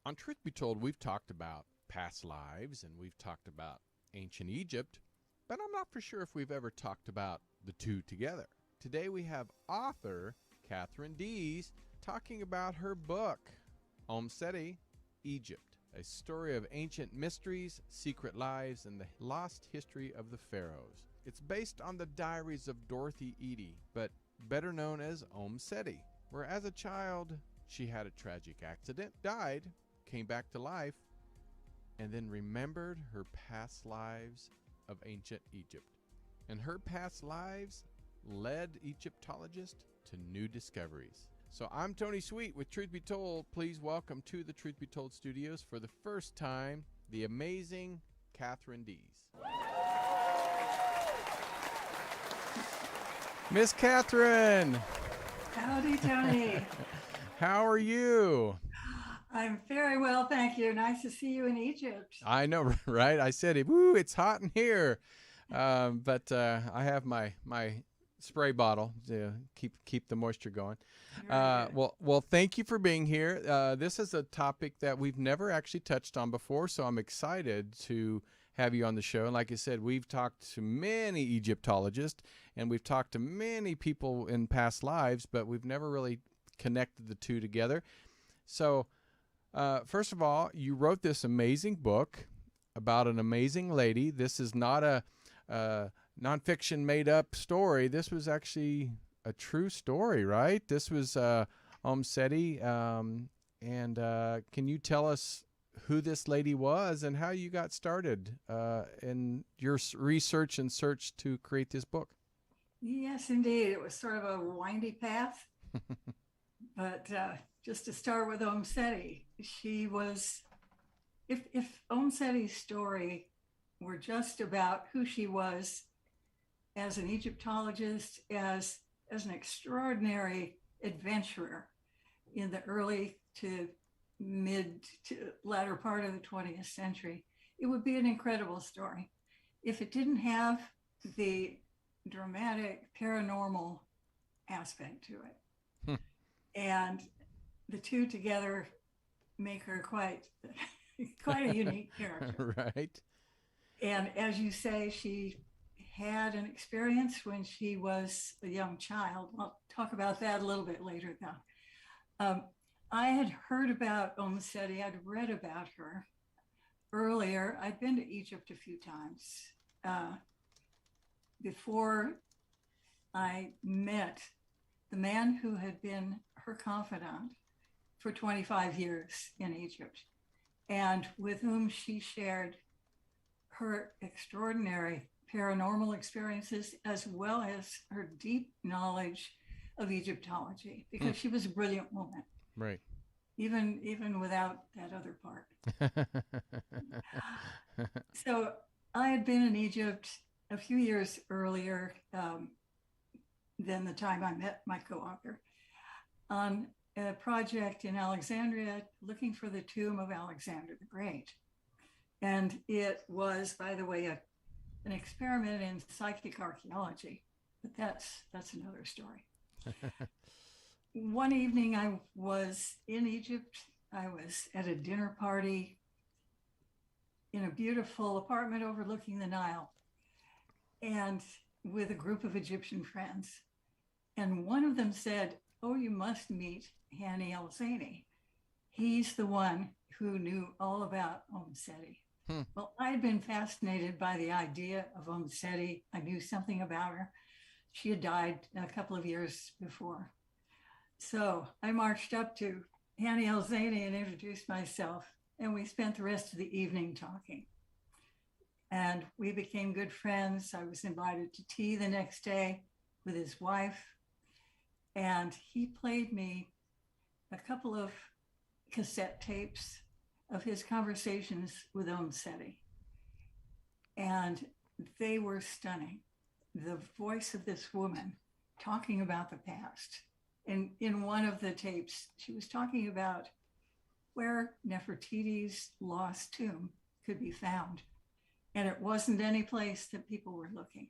On Truth Be Told, we've talked about past lives and we've talked about ancient Egypt, but I'm not for sure if we've ever talked about the two together. Today we have author Catherine Dees talking about her book, Omm Sety, Egypt, a story of ancient mysteries, secret lives, and the lost history of the pharaohs. It's based on the diaries of Dorothy Eady, but better known as Omm Sety, where as a child she had a tragic accident, died, came back to life, and then remembered her past lives of ancient Egypt. And her past lives led Egyptologists to new discoveries. So I'm Tony Sweet with Truth Be Told. Please welcome to the Truth Be Told studios for the first time, the amazing Catherine Dees. Miss Catherine! Howdy, Tony. How are you? I'm very well, thank you. Nice to see you in Egypt. I know, right? I said, woo, it's hot in here. But I have my spray bottle to keep the moisture going. Well, thank you for being here. This is a topic that we've never actually touched on before, so I'm excited to have you on the show. And like I said, we've talked to many Egyptologists, and we've talked to many people in past lives, but we've never really connected the two together. So, first of all, you wrote this amazing book about an amazing lady. This is not a nonfiction made-up story. This was actually a true story, right? This was Omm Sety. And can you tell us who this lady was and how you got started in your research and search to create this book? Yes, indeed. It was sort of a windy path. But just to start with Omm Sety, she was, if Omm Sety's story were just about who she was as an Egyptologist, as an extraordinary adventurer in the early to mid to latter part of the 20th century, it would be an incredible story. If it didn't have the dramatic paranormal aspect to it. And the two together make her quite a unique character. Right. And as you say, she had an experience when she was a young child. I'll talk about that a little bit later, though. I had heard about Omm Sety. I'd read about her earlier. I'd been to Egypt a few times before I met the man who had been her confidant for 25 years in Egypt, and with whom she shared her extraordinary paranormal experiences as well as her deep knowledge of Egyptology, because she was a brilliant woman, Right. even without that other part. So I had been in Egypt a few years earlier than the time I met my co-author on a project in Alexandria looking for the tomb of Alexander the Great. And it was, by the way, an experiment in psychic archaeology, but that's another story. One evening I was in Egypt. I was at a dinner party in a beautiful apartment overlooking the Nile, and with a group of Egyptian friends. And one of them said, "Oh, you must meet Hani El-Zany. He's the one who knew all about Omm Sety." Well, I had been fascinated by the idea of Omm Sety. I knew something about her. She had died a couple of years before. So I marched up to Hani El-Zany and introduced myself, and we spent the rest of the evening talking. And we became good friends. I was invited to tea the next day with his wife, and he played me a couple of cassette tapes of his conversations with Omm Sety. And they were stunning. The voice of this woman talking about the past. And in one of the tapes, she was talking about where Nefertiti's lost tomb could be found. And it wasn't any place that people were looking.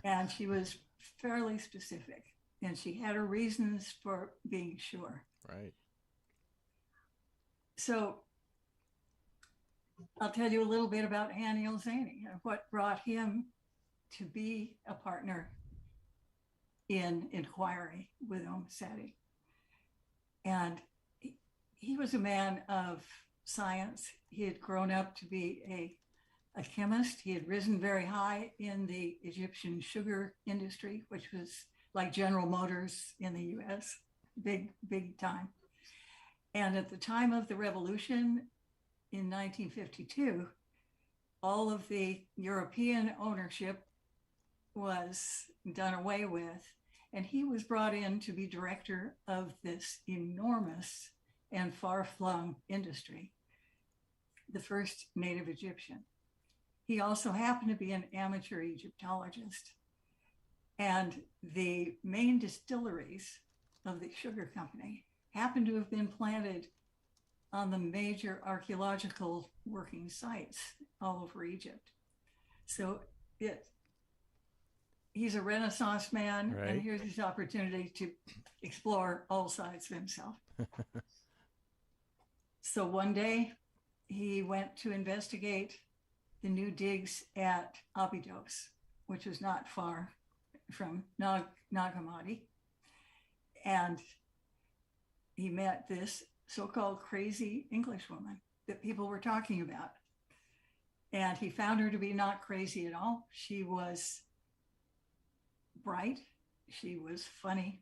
And she was fairly specific. And she had her reasons for being sure. Right. So I'll tell you a little bit about Hani El-Zany and what brought him to be a partner in inquiry with Omm Sety. And he was a man of science. He had grown up to be a chemist. He had risen very high in the Egyptian sugar industry, which was like General Motors in the US, big time. And at the time of the revolution in 1952, all of the European ownership was done away with, and he was brought in to be director of this enormous and far-flung industry, the first native Egyptian. He also happened to be an amateur Egyptologist. And the main distilleries of the sugar company happened to have been planted on the major archaeological working sites all over Egypt. So he's a Renaissance man, right. And here's his opportunity to explore all sides of himself. So one day he went to investigate the new digs at Abydos, which was not far from Nag Hammadi. And he met this so-called crazy Englishwoman that people were talking about. And he found her to be not crazy at all. She was bright, she was funny,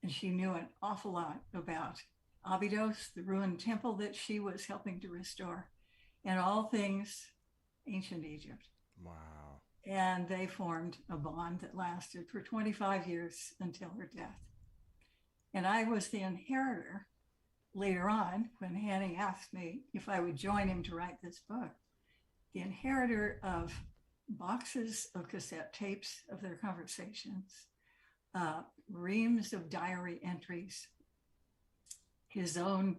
and she knew an awful lot about Abydos, the ruined temple that she was helping to restore, and all things ancient Egypt. Wow. And they formed a bond that lasted for 25 years until her death. And I was the inheritor later on when Hani asked me if I would join him to write this book, the inheritor of boxes of cassette tapes of their conversations, reams of diary entries, his own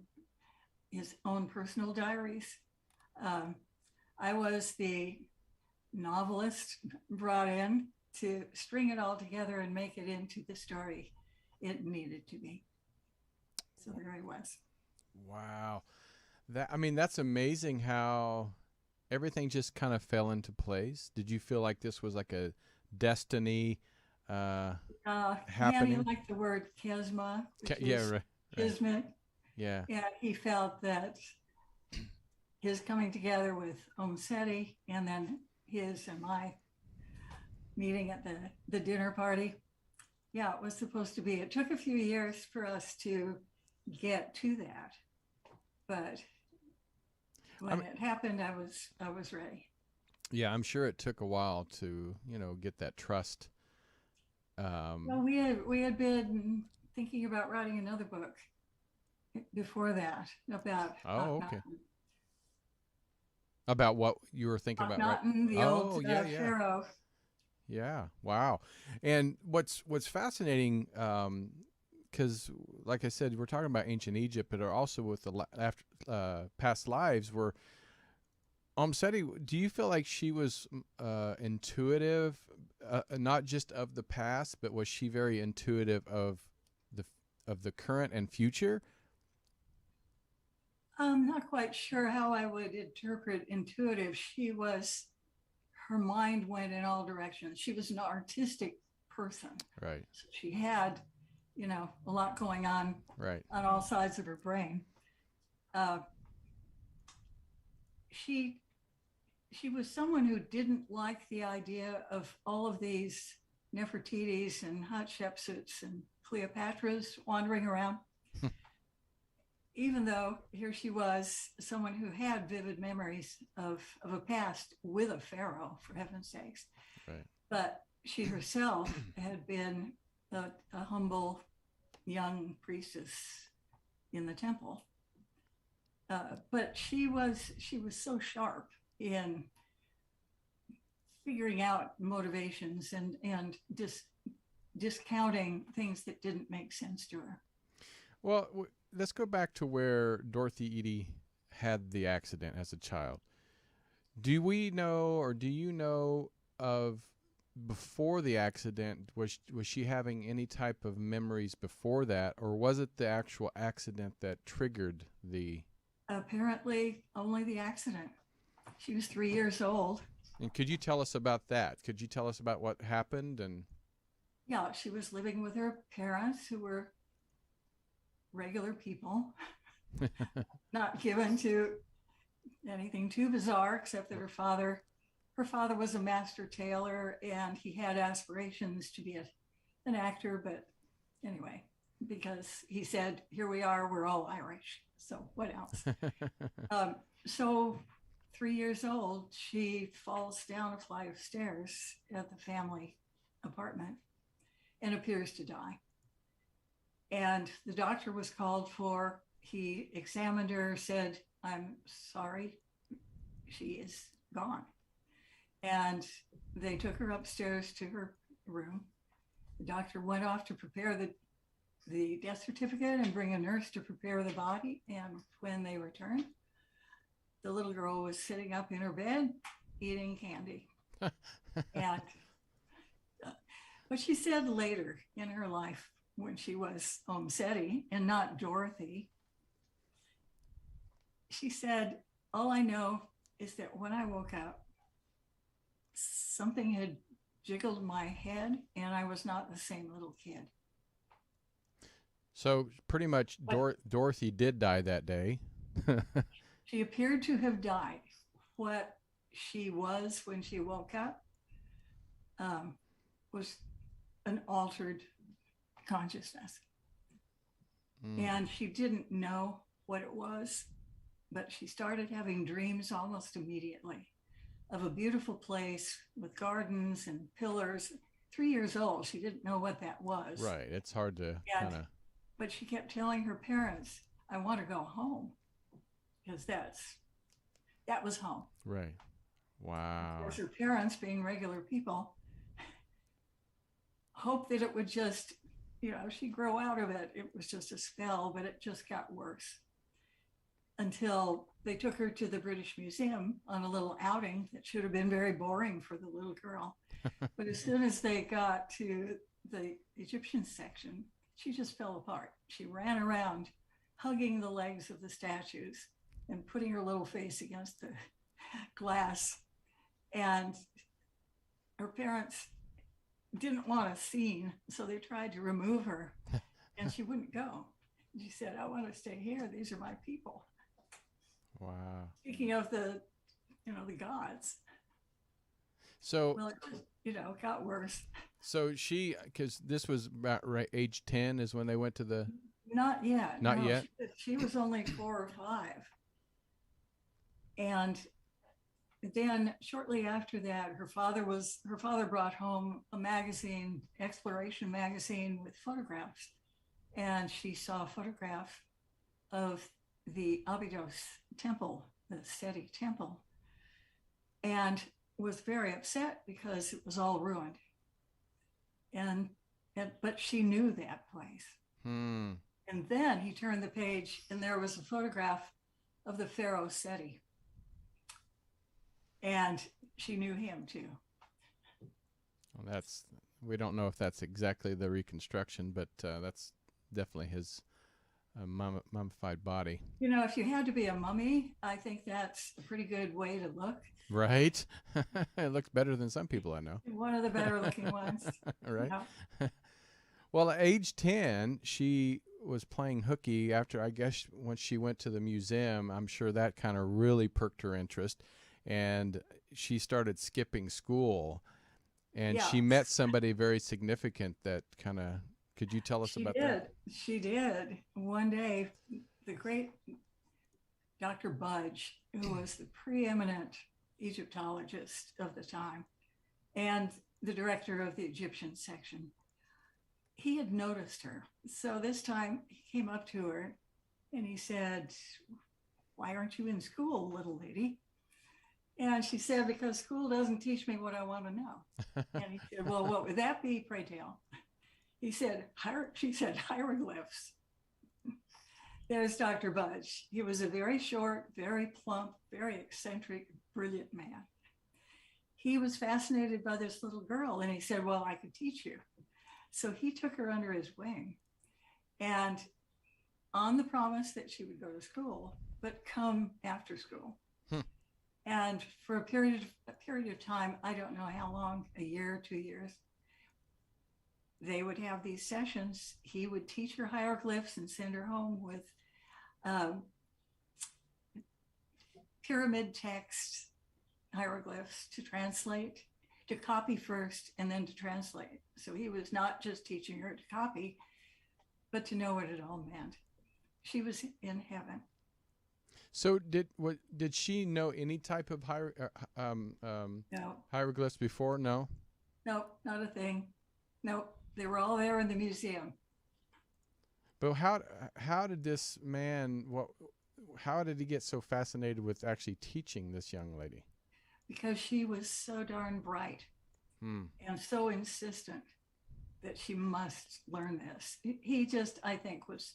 personal diaries. I was the novelist brought in to string it all together and make it into the story it needed to be. So there I was. Wow. That's amazing how everything just kind of fell into place. Did you feel like this was like a destiny happening? Hani liked the word kesma, yeah, right. Kismet. Yeah. Yeah, he felt that his coming together with Omm Sety and then his and my meeting at the dinner party. Yeah, it was supposed to be. It took a few years for us to get to that, but when it happened, I was ready. Yeah, I'm sure it took a while to get that trust. Well, we had been thinking about writing another book before that about okay. About what you were thinking about, right? The old pharaoh. Yeah. Wow. And what's fascinating, because like I said, we're talking about ancient Egypt, but also with the past lives. Where Omm Sety, do you feel like she was intuitive, not just of the past, but was she very intuitive of the current and future? I'm not quite sure how I would interpret intuitive. Her mind went in all directions. She was an artistic person. Right. So she had, a lot going on right on all sides of her brain. She was someone who didn't like the idea of all of these Nefertitis and Hatshepsuts and Cleopatras wandering around. Even though here she was, someone who had vivid memories of a past with a pharaoh, for heaven's sakes. Right. But she herself had been a humble young priestess in the temple. But she was so sharp in figuring out motivations and discounting things that didn't make sense to her. Well, let's go back to where Dorothy Eady had the accident as a child. Do we know, or do you know of before the accident, was she having any type of memories before that, or was it the actual accident that triggered the Apparently, only the accident. She was 3 years old. And could you tell us about that? Could you tell us about what happened? And Yeah, she was living with her parents, who were regular people, not given to anything too bizarre, except that her father was a master tailor, and he had aspirations to be an actor. But anyway, because he said, here we are, we're all Irish. So what else? So 3 years old, she falls down a flight of stairs at the family apartment and appears to die. And the doctor was called for. He examined her, said, I'm sorry, she is gone. And they took her upstairs to her room. The doctor went off to prepare the death certificate and bring a nurse to prepare the body. And when they returned, the little girl was sitting up in her bed eating candy. And what she said later in her life, when she was Omm Sety and not Dorothy, she said, all I know is that when I woke up, something had jiggled my head and I was not the same little kid. so pretty much Dorothy did die that day. She appeared to have died. What she was when she woke up was an altered consciousness. And she didn't know what it was, but she started having dreams almost immediately of a beautiful place with gardens and pillars. 3 years old, she didn't know what that was. Right. It's hard to kind of. But she kept telling her parents, I want to go home, because that was home. Right. Wow. Because her parents, being regular people, hoped that it would just, she'd grow out of it. It was just a spell, but it just got worse until they took her to the British Museum on a little outing that should have been very boring for the little girl. But as soon as they got to the Egyptian section, she just fell apart. She ran around hugging the legs of the statues and putting her little face against the glass. And her parents didn't want a scene, so they tried to remove her, and she wouldn't go. She said, I want to stay here. These are my people. Wow. Speaking of the gods. So, well, it just, got worse. So because this was about age 10 is when they went to the. Not yet. Not yet. She was only 4 or 5. And then shortly after that, her father brought home a magazine, exploration magazine, with photographs. And she saw a photograph of the Abydos temple, the Seti temple, and was very upset because it was all ruined. But she knew that place. And then he turned the page, and there was a photograph of the pharaoh Seti. And she knew him too. Well, we don't know if that's exactly the reconstruction, but that's definitely his mummified body. If you had to be a mummy, I think that's a pretty good way to look. Right? It looks better than some people I know. One of the better looking ones. Right? Well, at age 10, she was playing hooky after, I guess, when she went to the museum. I'm sure that kind of really perked her interest. And she started skipping school. And she met somebody very significant that kind of, could you tell us about that? She did. One day, the great Dr. Budge, who was the preeminent Egyptologist of the time and the director of the Egyptian section, he had noticed her. So this time he came up to her and he said, why aren't you in school, little lady? And she said, because school doesn't teach me what I want to know. And he said, well, what would that be, pray tell? She said, hieroglyphs. There's Dr. Budge. He was a very short, very plump, very eccentric, brilliant man. He was fascinated by this little girl, and he said, well, I could teach you. So he took her under his wing, and on the promise that she would go to school, but come after school. Hmm. And for a period of time, I don't know how long, a year, 2 years, they would have these sessions. He would teach her hieroglyphs and send her home with um, pyramid text hieroglyphs to translate, to copy first, and then to translate. So he was not just teaching her to copy, but to know what it all meant. She was in heaven. So did she know any type of No, hieroglyphs before? No. no, not a thing. No, they were all there in the museum. But how did this man how did he get so fascinated with actually teaching this young lady? Because she was so darn bright and so insistent that she must learn this. He just, I think, was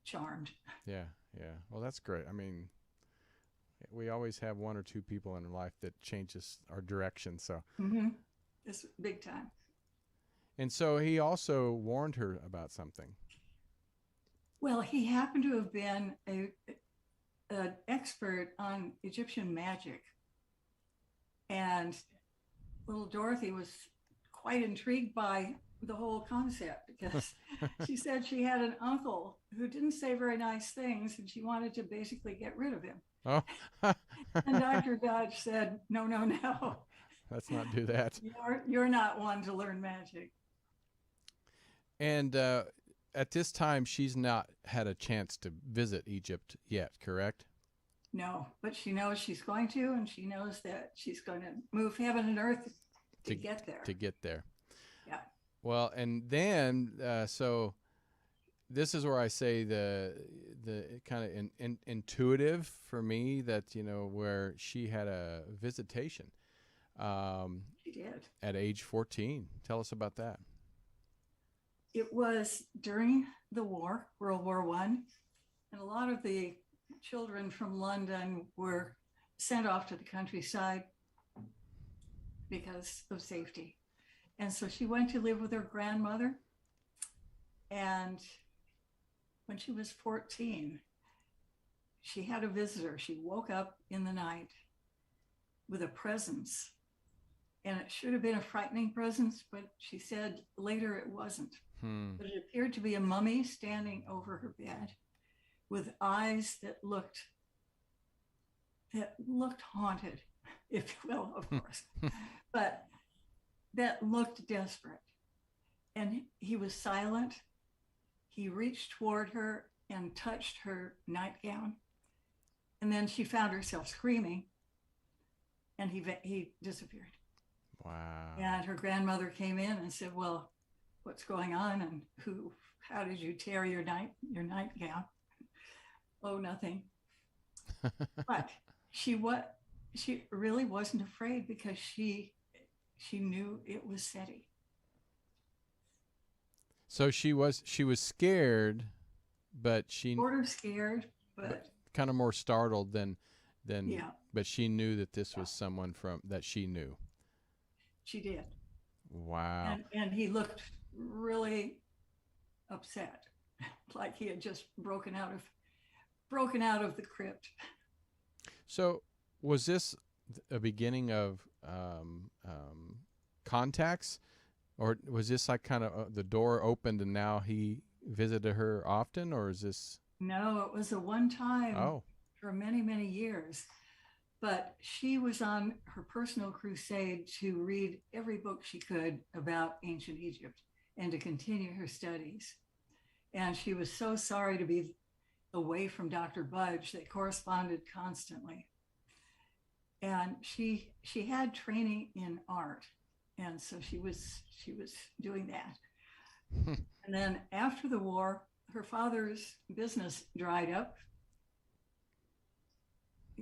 charmed. Yeah, yeah. Well, that's great. I mean, we always have one or two people in our life that changes our direction. So, It's big time. And so he also warned her about something. Well, he happened to have been an expert on Egyptian magic. And little Dorothy was quite intrigued by the whole concept because she said she had an uncle who didn't say very nice things and she wanted to basically get rid of him. Oh. And Dr. Dodge said, no, no, no. Let's not do that. You're not one to learn magic. And at this time, she's not had a chance to visit Egypt yet, correct? No, but she knows she's going to, and she knows that she's going to move heaven and earth to get there. To get there. Yeah. Well, and then, so this is where I say the kind of intuitive for me that, where she had a visitation. She did. At age 14. Tell us about that. It was during the war, World War I, and a lot of the children from London were sent off to the countryside because of safety. And so she went to live with her grandmother. And when she was 14, she had a visitor. She woke up in the night with a presence. And it should have been a frightening presence, but she said later it wasn't. But it appeared to be a mummy standing over her bed with eyes that looked haunted, if you will, of course, but that looked desperate. And he was silent. He reached toward her and touched her nightgown. And then she found herself screaming, and he disappeared. Wow. And her grandmother came in and said, well, what's going on? And how did you tear your nightgown? Oh, nothing. But she really wasn't afraid because she knew it was Sety. So she was scared, but Sort of scared, but kind of more startled than yeah. But she knew that this was someone that she knew. She did. Wow. And he looked really upset, like he had just broken out of the crypt. So was this a beginning of contacts, or was this like kind of the door opened and now he visited her often, or is this? No, it was a one time for many, many years. But she was on her personal crusade to read every book she could about ancient Egypt and to continue her studies. And she was so sorry to be away from Dr. Budge. They corresponded constantly. And she had training in art. And so she was doing that. And then after the war, her father's business dried up.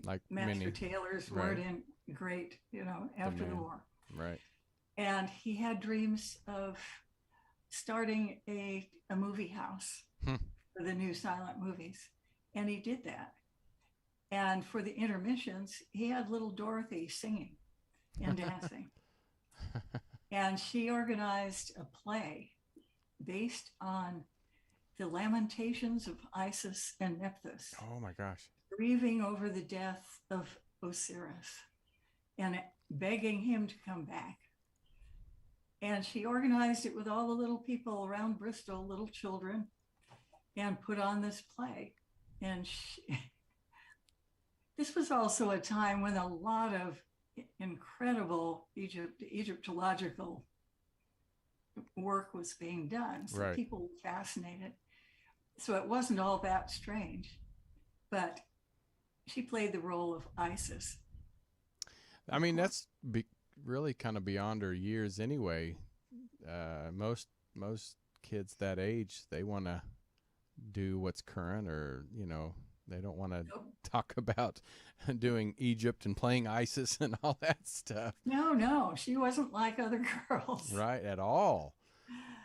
Like master tailors weren't in great, after the war. Right. And he had dreams of starting a movie house for the new silent movies. And he did that. And for the intermissions, he had little Dorothy singing and dancing. And she organized a play based on the lamentations of Isis and Nephthys. Oh my gosh. grieving over the death of Osiris and begging him to come back. And she organized it with all the little people around Bristol, little children, and put on this play. And this was also a time when a lot of incredible Egyptological work was being done. So Right. people were fascinated. So it wasn't all that strange, but she played the role of Isis. I mean, that's really kind of beyond her years anyway. Most kids that age, they want to do what's current, or they don't want to talk about doing Egypt and playing ISIS and all that stuff. No, she wasn't like other girls. Right, at all.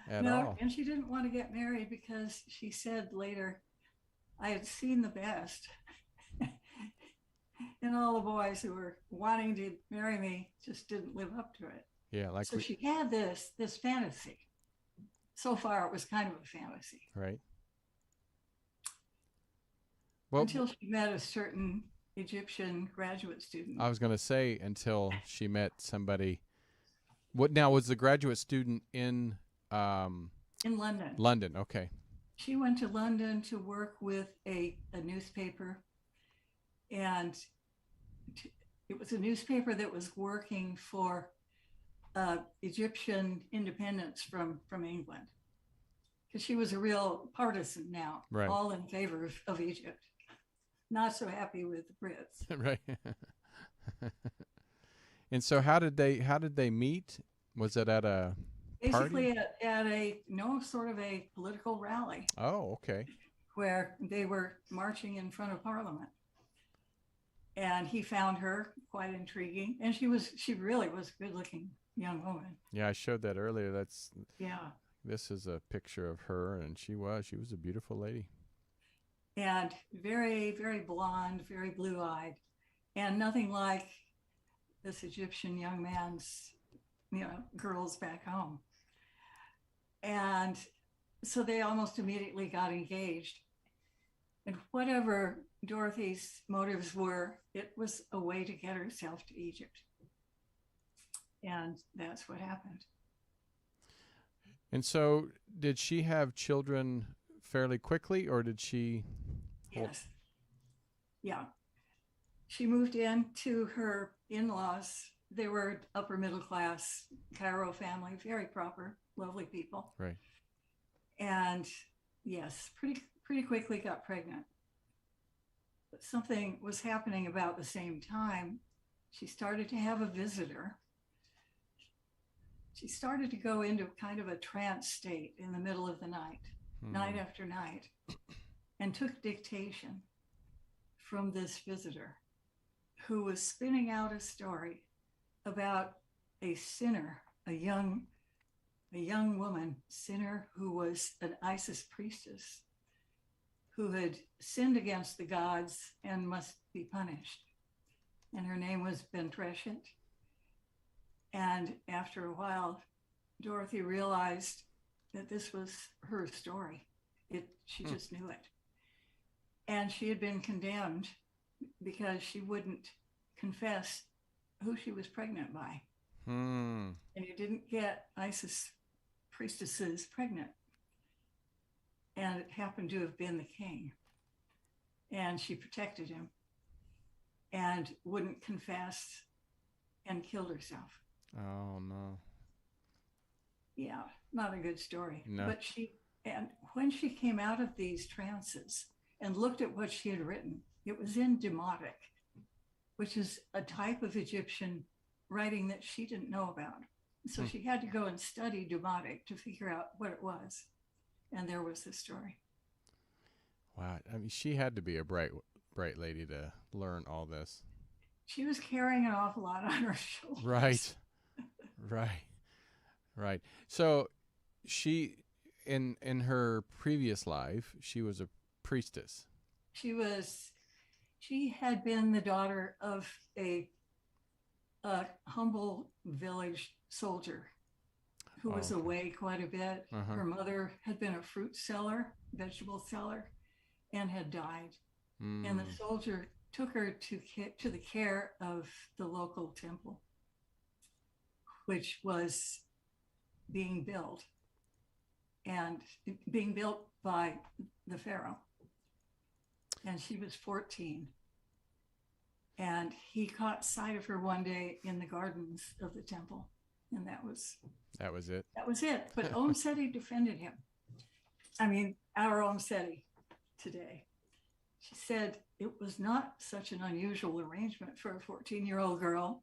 At No, all. and she didn't want to get married because she said later, I had seen the best. And all the boys who were wanting to marry me just didn't live up to it. Yeah, like so she had this fantasy. So far, it was kind of a fantasy. Right. Well, until she met a certain Egyptian graduate student. I was going to say until she met somebody. What now was the graduate student in London. London, okay. She went to London to work with a newspaper, and it was a newspaper that was working for Egyptian independence from England, because she was a real partisan now, right. All in favor of Egypt, not so happy with the Brits. Right. And so how did they meet? Was it at a basically at a sort of a political rally? Oh, okay. Where they were marching in front of Parliament. And he found her quite intriguing. And she really was a good-looking young woman. Yeah, I showed that earlier. Yeah. This is a picture of her, and she was a beautiful lady. And very, very blonde, very blue-eyed, and nothing like this Egyptian young man's, girls back home. And so they almost immediately got engaged. And whatever Dorothy's motives were, it was a way to get herself to Egypt. And that's what happened. And so did she have children fairly quickly, or did she? Yes. Yeah. She moved in to her in-laws. They were upper middle class Cairo family, very proper, lovely people. Right. And yes, pretty quickly got pregnant. But something was happening about the same time. She started to have a visitor. She started to go into kind of a trance state in the middle of the night, night after night, and took dictation from this visitor who was spinning out a story about a sinner, a young woman sinner who was an Isis priestess who had sinned against the gods and must be punished. And her name was Bentreshet. And after a while, Dorothy realized that this was her story. She just knew it. And she had been condemned because she wouldn't confess who she was pregnant by. And you didn't get Isis priestesses pregnant. And it happened to have been the king. And she protected him and wouldn't confess and killed herself. Oh, no. Yeah, not a good story. No. But when she came out of these trances and looked at what she had written, it was in Demotic, which is a type of Egyptian writing that she didn't know about. So she had to go and study Demotic to figure out what it was. And there was this story. Wow. I mean, she had to be a bright lady to learn all this. She was carrying an awful lot on her shoulders. Right. Right. So she, in her previous life, she was a priestess. She had been the daughter of a humble village soldier who was away quite a bit. Her mother had been a fruit seller, vegetable seller, and had died. And the Mm. soldier took her to the care of the local temple, which was being built and being built by the pharaoh. And she was 14. And he caught sight of her one day in the gardens of the temple. And that was it. that was it. But Omm Sety defended him. I mean, our Omm Sety today. She said it was not such an unusual arrangement for a 14-year-old girl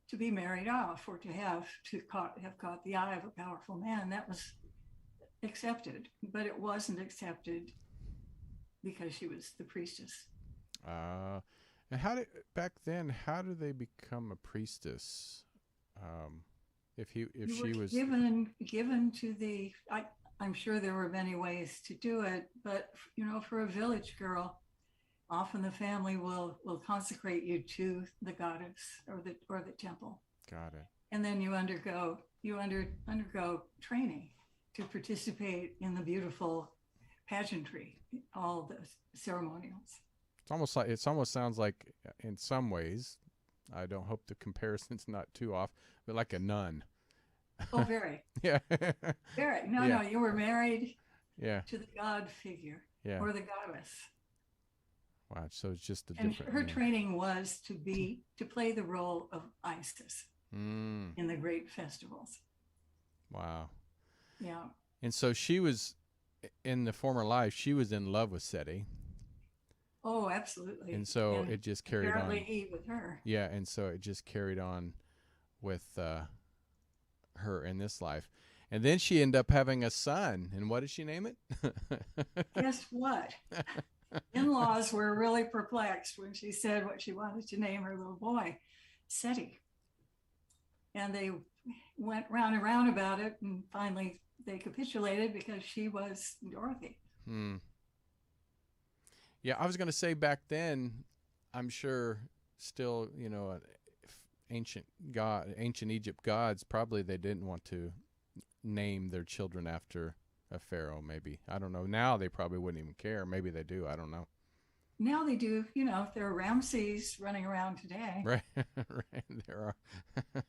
to be married off or to have caught the eye of a powerful man. That was accepted, but it wasn't accepted because she was the priestess. Uh, and how did back then? How do they become a priestess? Um, if You were she was given to the. I'm sure there were many ways to do it, but for a village girl, often the family will consecrate you to the goddess or the temple, got it. and then undergo training to participate in the beautiful pageantry, all the ceremonials. It almost sounds like in some ways. I don't hope the comparison's not too off, but like a nun. Oh, very, Yeah. very. No, Yeah. no, you were married Yeah. to the god figure Yeah. or the goddess. Wow. So it's just a And different her name. training was to play the role of Isis Mm. in the great festivals. Wow. Yeah. And so she was in the former life. She was in love with Seti, Oh, absolutely. and so And it just carried apparently on. he with her. Yeah, and so it just carried on with her in this life. And then she ended up having a son. And what did she name it? Guess what? In-laws were really perplexed when she said what she wanted to name her little boy, Seti. And they went round and round about it, and finally they capitulated because she was Dorothy. Hmm. Yeah, I was going to say back then, I'm sure still, ancient Egypt gods, probably they didn't want to name their children after a pharaoh, maybe. I don't know. Now they probably wouldn't even care. Maybe they do. I don't know. Now they do, if there are Ramses running around today. Right. Right. There are.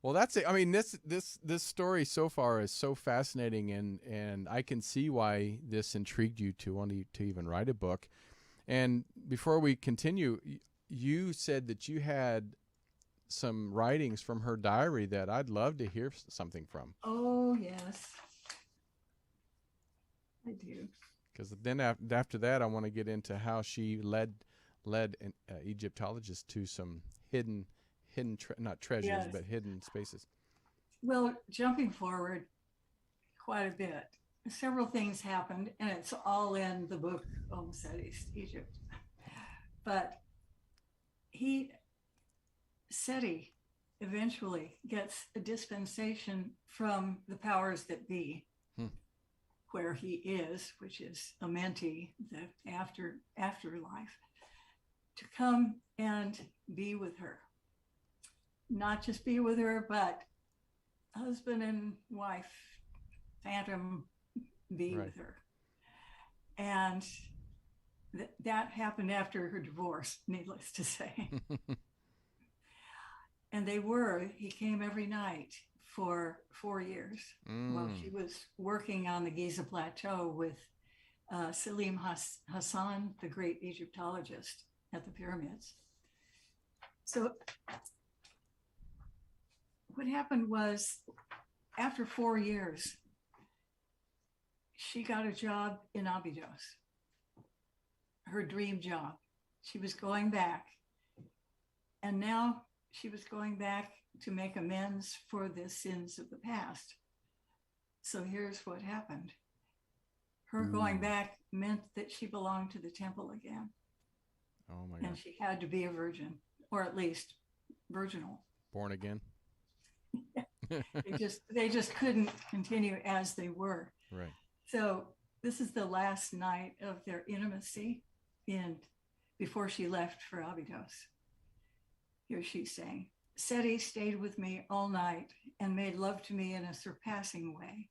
Well, that's it. I mean, this story so far is so fascinating, and I can see why this intrigued you to want to even write a book. And before we continue, you said that you had some writings from her diary that I'd love to hear something from. Oh, yes, I do. Because then after that, I want to get into how she led an Egyptologist to some not treasures, Yes. but hidden spaces. Well, jumping forward quite a bit, several things happened, and it's all in the book Omm Sety's Egypt. But Seti eventually gets a dispensation from the powers that be, where he is, which is Amenti, the afterlife, to come and be with her. Not just be with her, but husband and wife, phantom, be with her. And that happened after her divorce, needless to say. And he came every night for 4 years while she was working on the Giza Plateau with Selim Hassan, the great Egyptologist at the pyramids. So what happened was, after 4 years, she got a job in Abydos, her dream job. She was going back, and now she was going back to make amends for the sins of the past. So here's what happened. Her going back meant that she belonged to the temple again. Oh my God. And she had to be a virgin, or at least virginal. Born again. They just couldn't continue as they were. Right. So this is the last night of their intimacy before she left for Abydos. Here she's saying, Seti stayed with me all night and made love to me in a surpassing way.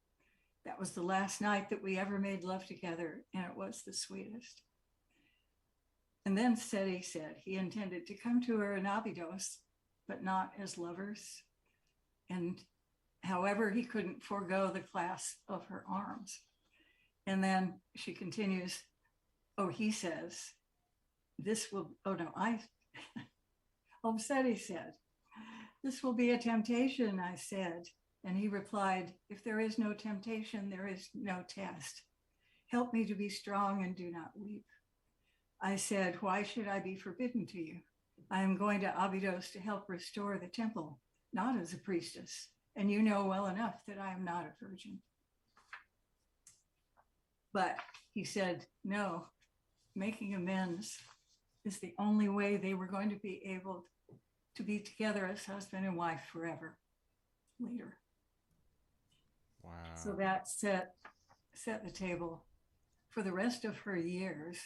That was the last night that we ever made love together, and it was the sweetest. And then Seti said he intended to come to her in Abydos, but not as lovers. And however, he couldn't forego the clasp of her arms. And then she continues, oh, he says, this will, oh no, Omm Sety said, this will be a temptation, I said. And he replied, if there is no temptation, there is no test. Help me to be strong and do not weep. I said, why should I be forbidden to you? I am going to Abydos to help restore the temple, not as a priestess. And you know well enough that I am not a virgin. But he said, no, making amends is the only way they were going to be able to be together as husband and wife forever later. Wow. So that set the table for the rest of her years,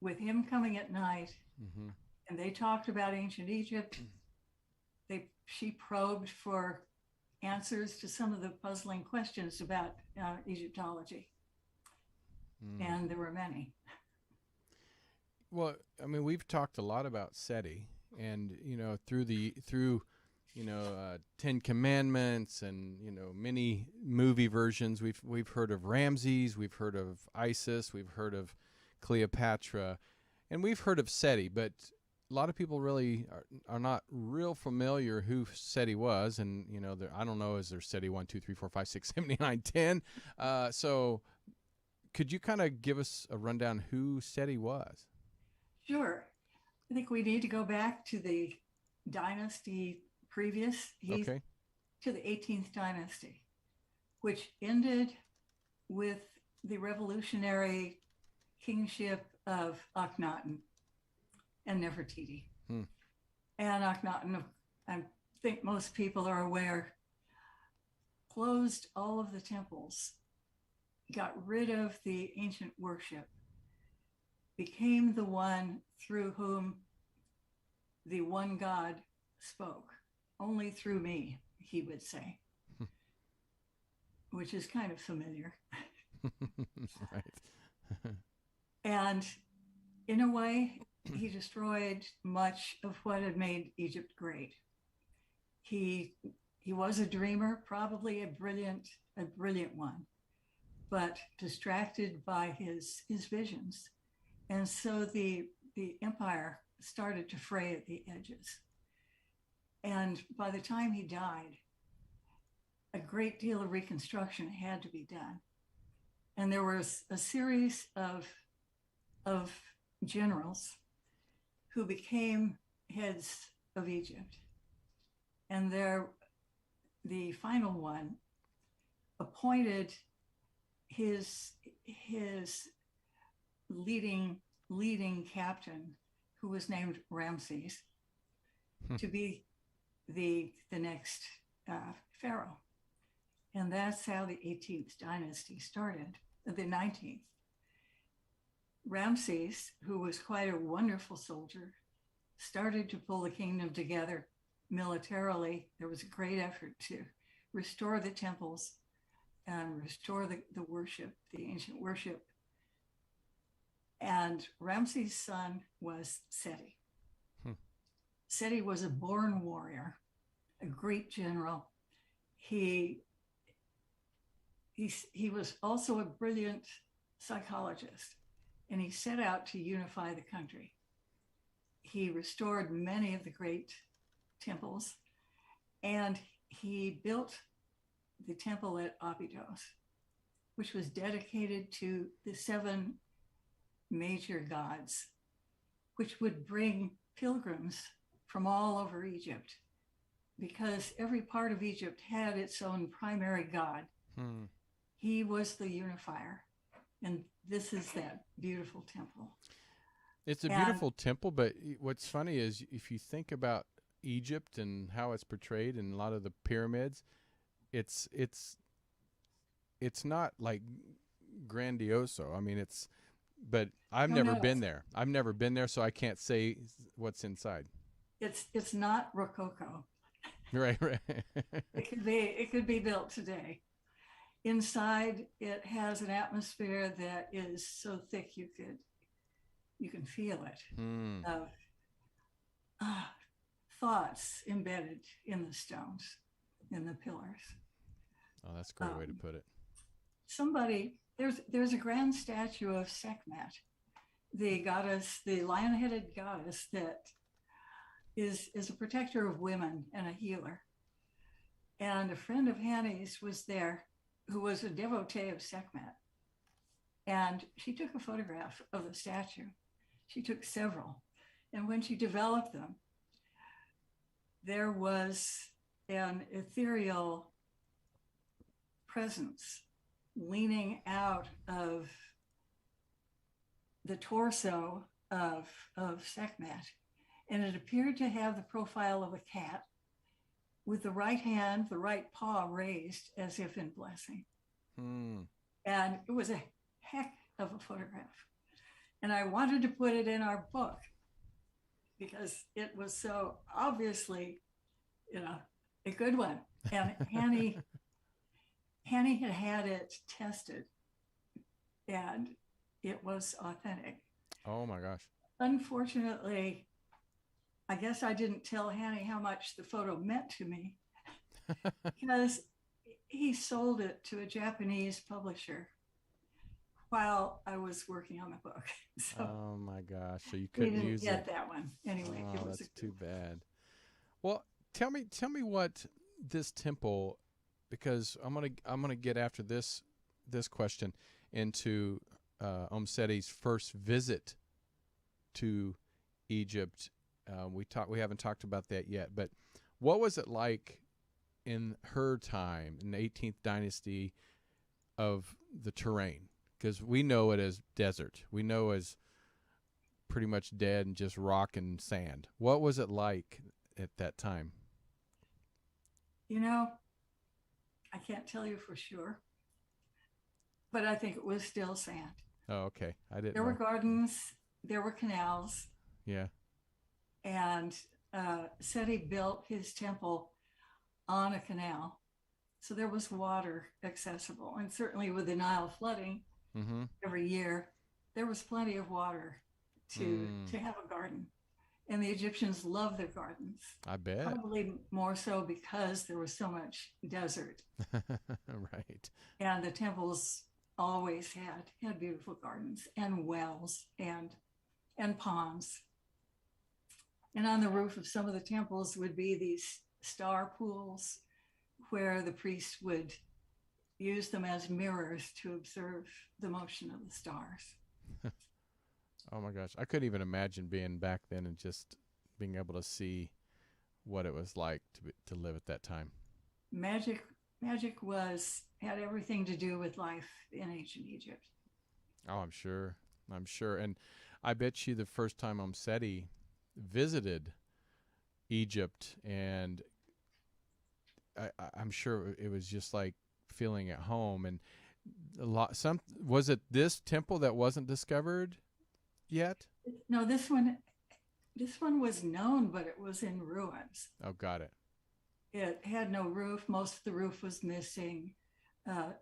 with him coming at night. Mm-hmm. And they talked about ancient Egypt. She probed for answers to some of the puzzling questions about Egyptology. And there were many. Well, I mean, we've talked a lot about Seti, and through Ten Commandments, and many movie versions. We've heard of Ramses, we've heard of Isis, we've heard of Cleopatra, and we've heard of Seti, but a lot of people really are not real familiar who Seti was, and I don't know, is there Seti 1, 2, 3, 4, 5, 6, 7, 8, 9, 10? So could you kind of give us a rundown who Seti was? Sure. I think we need to go back to the dynasty previous. Okay. To the 18th dynasty, which ended with the revolutionary kingship of Akhenaten and Nefertiti. And Akhenaten, I think most people are aware, closed all of the temples, got rid of the ancient worship, became the one through whom the one God spoke. Only through me, he would say, which is kind of familiar. Right. And in a way, he destroyed much of what had made Egypt great. He was a dreamer, probably a brilliant one, but distracted by his visions. And so the empire started to fray at the edges. And by the time he died, a great deal of reconstruction had to be done. And there was a series of generals who became heads of Egypt. And the final one appointed his leading captain, who was named Ramses, to be the next pharaoh. And that's how the 18th dynasty started, the 19th. Ramses, who was quite a wonderful soldier, started to pull the kingdom together militarily. There was a great effort to restore the temples and restore the worship, the ancient worship. And Ramses' son was Seti. Seti was a born warrior, a great general. He was also a brilliant psychologist, and he set out to unify the country. He restored many of the great temples, and he built the temple at Abydos, which was dedicated to the 7 major gods, which would bring pilgrims from all over Egypt, because every part of Egypt had its own primary god. He was the unifier, and this is that beautiful temple. It's a beautiful temple, but what's funny is if you think about Egypt and how it's portrayed in a lot of the pyramids, it's not like grandioso. I mean, but I've never been there. I've never been there, so I can't say what's inside. It's not Rococo. Right. It could be built today. Inside, it has an atmosphere that is so thick you could You can feel it. Hmm. Of thoughts embedded in the stones, in the pillars. Oh, that's a great way to put it. There's a grand statue of Sekhmet, the goddess, the lion-headed goddess that is a protector of women and a healer. And a friend of Hanny's was there who was a devotee of Sekhmet. And she took a photograph of the statue. She took several. And when she developed them, there was an ethereal presence leaning out of the torso of Sekhmet. And it appeared to have the profile of a cat with the right hand, the right paw raised as if in blessing. And it was a heck of a photograph. And I wanted to put it in our book because it was so obviously, a good one. And Hanny had it tested and it was authentic. Oh my gosh. Unfortunately, I guess I didn't tell Hanny how much the photo meant to me because he sold it to a Japanese publisher while I was working on the book. So oh my gosh. So you we couldn't didn't use get it. that one. Anyway, Oh, it was that's too bad. Well, tell me what this temple, because I'm gonna get after this question into Omm Sety's first visit to Egypt. We haven't talked about that yet, but what was it like in her time in the 18th dynasty of the terrain? Because we know it as desert. We know as pretty much dead and just rock and sand. What was it like at that time? I can't tell you for sure, but I think it was still sand. Oh, okay. I didn't There know. were gardens, there were canals, Yeah. and Seti built his temple on a canal. So there was water accessible. And certainly with the Nile flooding every year, there was plenty of water to have a garden. And the Egyptians loved their gardens. I bet. Probably more so because there was so much desert. Right. And the temples always had beautiful gardens and wells and ponds. And on the roof of some of the temples would be these star pools where the priests would use them as mirrors to observe the motion of the stars. Oh my gosh. I couldn't even imagine being back then and just being able to see what it was like to live at that time. Magic had everything to do with life in ancient Egypt. Oh, I'm sure. And I bet you the first time Omm Sety visited Egypt, and I'm sure it was just like feeling at home. And was it this temple that wasn't discovered yet? No, this one was known, but it was in ruins. Oh, got it. It had no roof. Most of the roof was missing.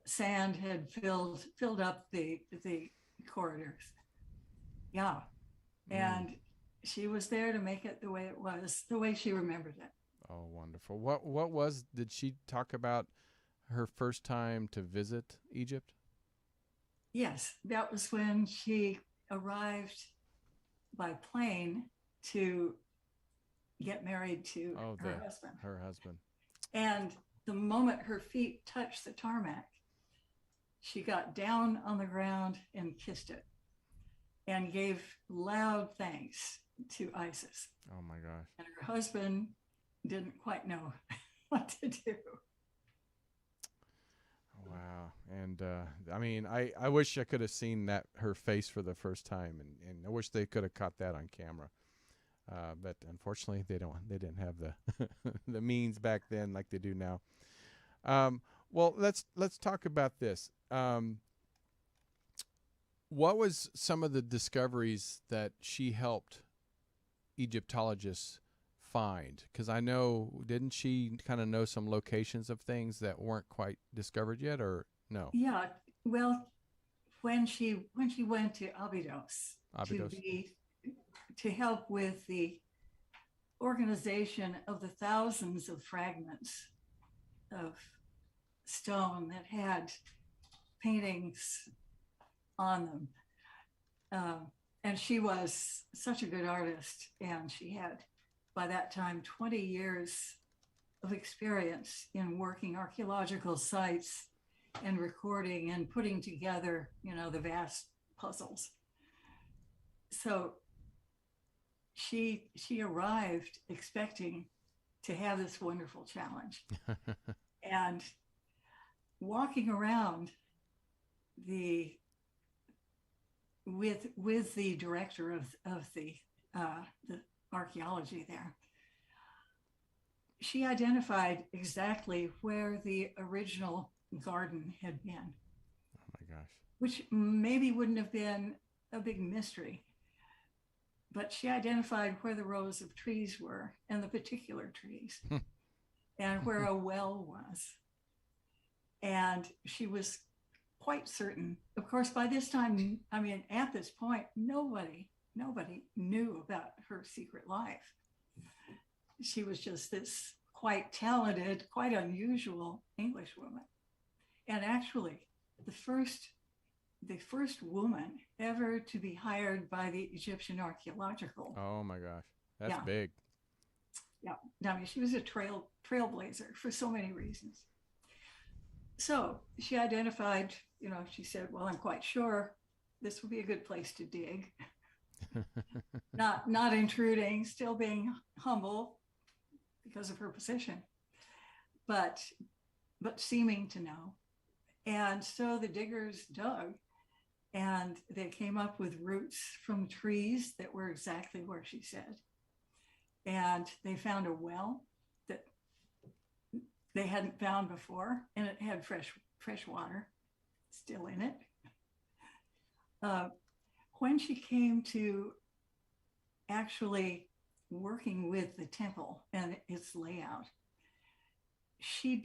Sand had filled up the corridors. Yeah. And she was there to make it the way it was, the way she remembered it. Oh, wonderful. Did she talk about her first time to visit Egypt? Yes, that was when she arrived by plane to get married to her husband. And the moment her feet touched the tarmac, she got down on the ground and kissed it and gave loud thanks to Isis. Oh my gosh. And her husband didn't quite know what to do. Wow. And I mean, I wish I could have seen her face for the first time, and I wish they could have caught that on camera. But unfortunately, they didn't have the the means back then like they do now. Well, let's talk about this. What was some of the discoveries that she helped Egyptologists find? Because I know, didn't she kind of know some locations of things that weren't quite discovered yet, or no? Yeah. Well, when she went to Abydos, to Abydos. be to help with the organization of the thousands of fragments of stone that had paintings on them. And she was such a good artist, and she had, by that time, 20 years of experience in working archaeological sites and recording and putting together, the vast puzzles. So she arrived expecting to have this wonderful challenge. And walking around with the director of the archaeology there, she identified exactly where the original garden had been. Oh my gosh. Which maybe wouldn't have been a big mystery, but she identified where the rows of trees were and the particular trees and where a well was. And she was quite certain. Of course, by this time, at this point, nobody knew about her secret life. She was just this quite talented, quite unusual Englishwoman. And actually, the first woman ever to be hired by the Egyptian Archaeological. Oh my gosh. That's big. Yeah. She was a trailblazer for so many reasons. So she identified, she said, well, I'm quite sure this will be a good place to dig. not intruding, still being humble because of her position, but seeming to know. And so the diggers dug, and they came up with roots from trees that were exactly where she said. And they found a well that they hadn't found before, and it had fresh water still in it. When she came to actually working with the temple and its layout, she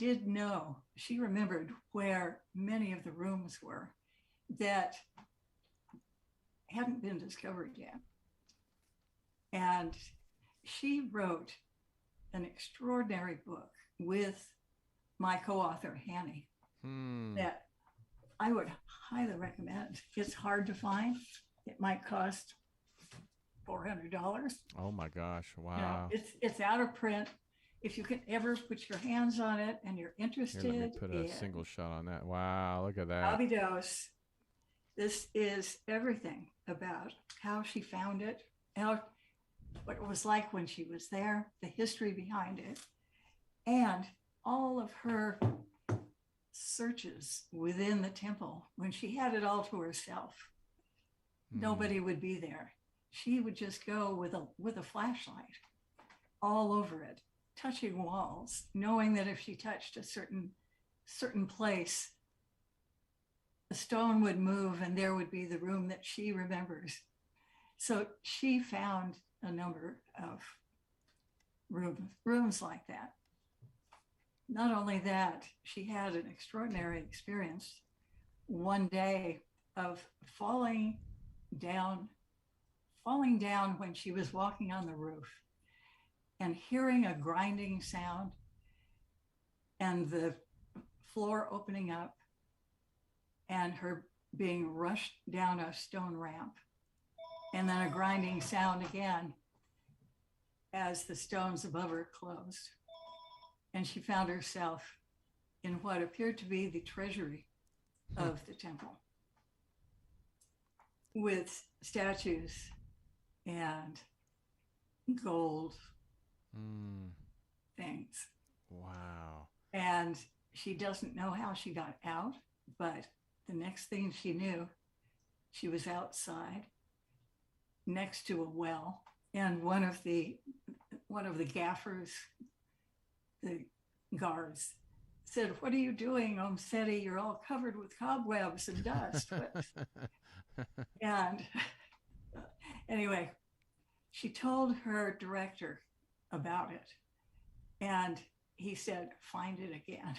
remembered where many of the rooms were that hadn't been discovered yet. And she wrote an extraordinary book with my co-author, Hanny, that I would highly recommend. It's hard to find. It might cost $400. Oh my gosh. Wow. It's out of print. If you can ever put your hands on it and you're interested. Here, let me put a single shot on that. Wow, look at that. Abydos. This is everything about how she found it, what it was like when she was there, the history behind it, and all of her searches within the temple when she had it all to herself. Nobody would be there. She would just go with a flashlight all over it, touching walls, knowing that if she touched a certain place, the stone would move and there would be the room that she remembers. So she found a number of rooms like that. Not only that, she had an extraordinary experience one day of falling down when she was walking on the roof and hearing a grinding sound and the floor opening up and her being rushed down a stone ramp, and then a grinding sound again as the stones above her closed. And she found herself in what appeared to be the treasury of the temple, with statues and gold things. Wow. And she doesn't know how she got out, but the next thing she knew, she was outside next to a well, and one of the gaffers, the guards, said, "What are you doing, Omm Sety? You're all covered with cobwebs and dust." And anyway, she told her director about it, and he said, "Find it again."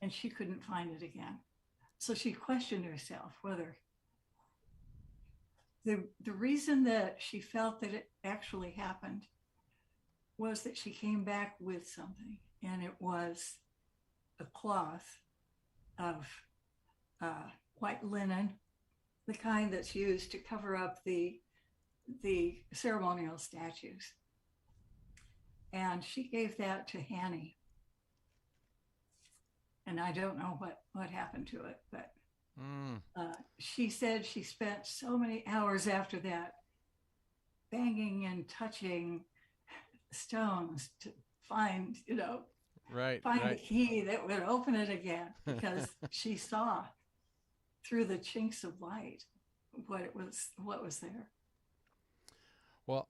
And she couldn't find it again. So she questioned herself whether the reason that she felt that it actually happened was that she came back with something, and it was a cloth of white linen, the kind that's used to cover up the ceremonial statues. And she gave that to Hanny. And I don't know what happened to it, but she said she spent so many hours after that banging and touching stones to find, find the key that would open it again, because she saw through the chinks of light what was there. Well,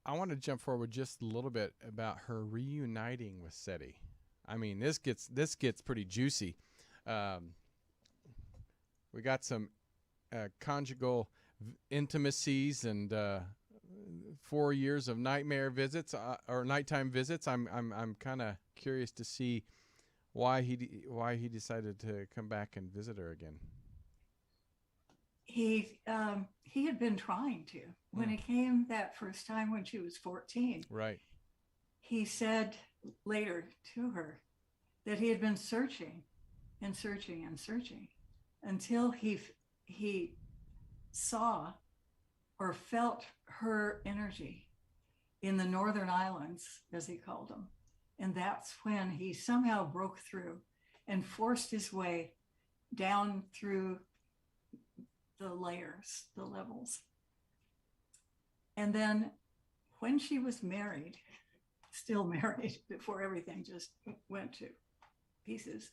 I want to jump forward just a little bit about her reuniting with Sety. I mean, this gets pretty juicy. We got some conjugal intimacies and 4 years of nightmare visits or nighttime visits. I'm kind of curious to see why he decided to come back and visit her again. He had been trying to when he came that first time when she was 14. Right. He said later to her that he had been searching and searching and searching until he saw or felt her energy in the Northern Islands, as he called them. And that's when he somehow broke through and forced his way down through the layers, the levels. And then when she was married, still married before everything just went to pieces,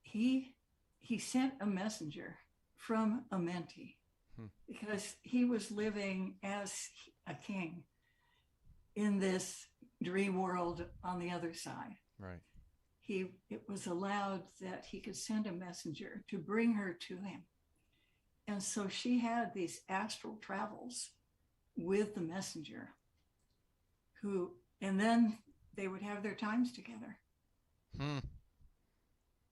he sent a messenger from Amenti because he was living as a king in this dream world on the other side. Right. It was allowed that he could send a messenger to bring her to him. And so she had these astral travels with the messenger and then they would have their times together.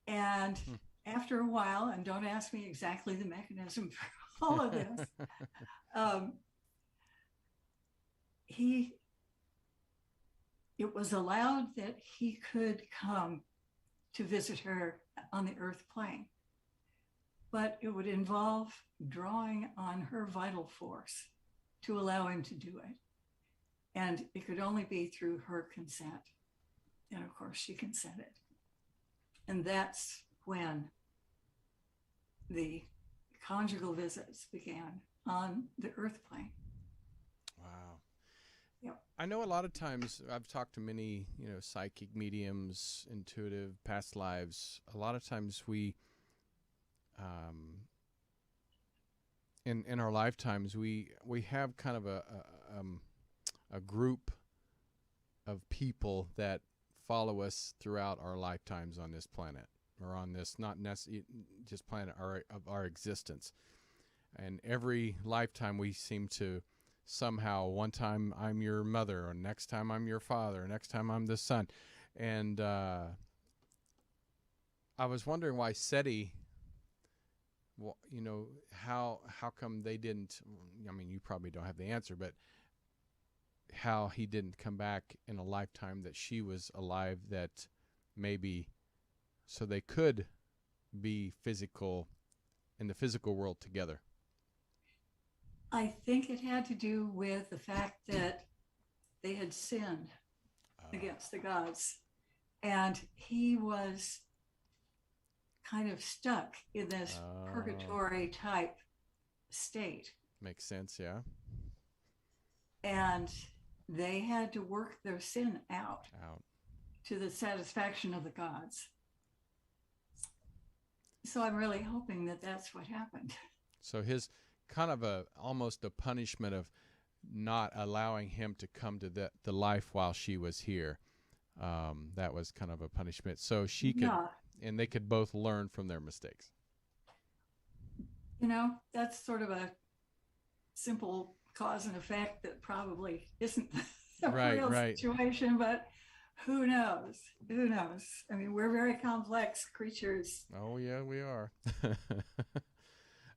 And after a while, and don't ask me exactly the mechanism for all of this, it was allowed that he could come to visit her on the earth plane, but it would involve drawing on her vital force to allow him to do it. And it could only be through her consent. And of course she consented. And that's when the conjugal visits began on the earth plane. Wow. Yep. I know a lot of times I've talked to many, psychic mediums, intuitive, past lives. A lot of times we, in our lifetimes, we have kind of a group of people that follow us throughout our lifetimes on this planet, or on this not necessarily just planet of our existence. And every lifetime we seem to somehow, one time I'm your mother, or next time I'm your father, or next time I'm the son. And I was wondering why Sety, how come they didn't, I mean, you probably don't have the answer, but how he didn't come back in a lifetime that she was alive, that maybe so they could be in the physical world together. I think it had to do with the fact that they had sinned against the gods, and he was kind of stuck in this purgatory type state. Makes sense, yeah. And they had to work their sin out to the satisfaction of the gods. So I'm really hoping that that's what happened. So his kind of almost a punishment of not allowing him to come to the life while she was here. That was kind of a punishment. So she could, and they could both learn from their mistakes. That's sort of a simple cause and effect that probably isn't a real situation, but who knows? Who knows? I mean, we're very complex creatures. Oh, yeah, we are.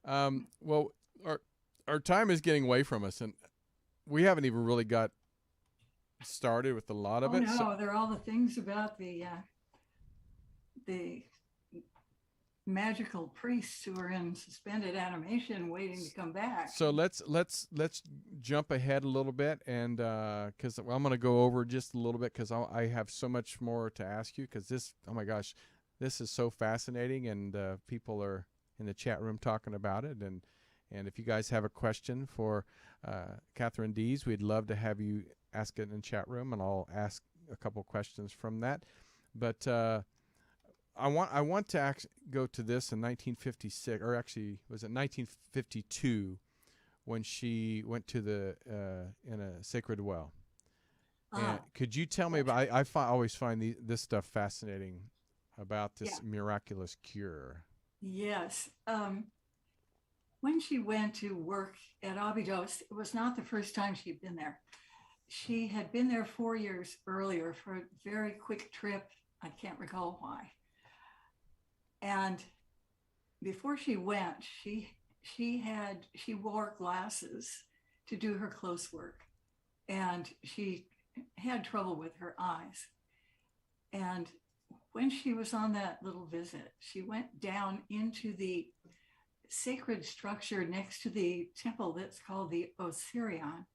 Well, our time is getting away from us, and we haven't even really got started with a lot of Oh it. no, there are all the things about the magical priests who are in suspended animation waiting to come back. So let's jump ahead a little bit, and because I'm going to go over just a little bit because I have so much more to ask you, because this, oh my gosh, this is so fascinating, and people are in the chat room talking about it, and if you guys have a question for Catherine Dees, we'd love to have you ask it in the chat room, and I'll ask a couple questions from that. But I want to go to this in 1956, or actually was it 1952, when she went to the in a sacred well. And could you tell me about? I always find this stuff fascinating about this miraculous cure. Yes. When she went to work at Abydos, it was not the first time she'd been there. She had been there 4 years earlier for a very quick trip. I can't recall why. And before she went, she wore glasses to do her close work, and she had trouble with her eyes. And when she was on that little visit, she went down into the sacred structure next to the temple that's called the Osirion,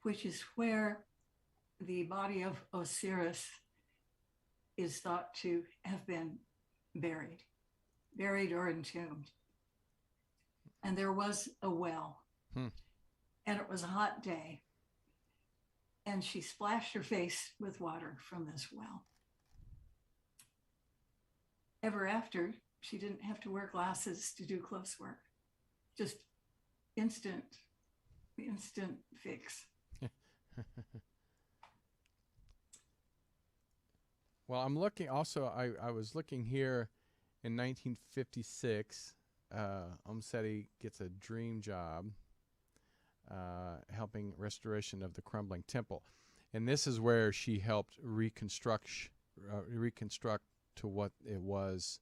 which is where the body of Osiris is thought to have been buried or entombed. And there was a well, and it was a hot day, and she splashed her face with water from this well. Ever after, she didn't have to wear glasses to do close work. Just instant fix. Well, I'm looking also, I was looking here in 1956, Omm Sety gets a dream job helping restoration of the crumbling temple. And this is where she helped reconstruct to what it was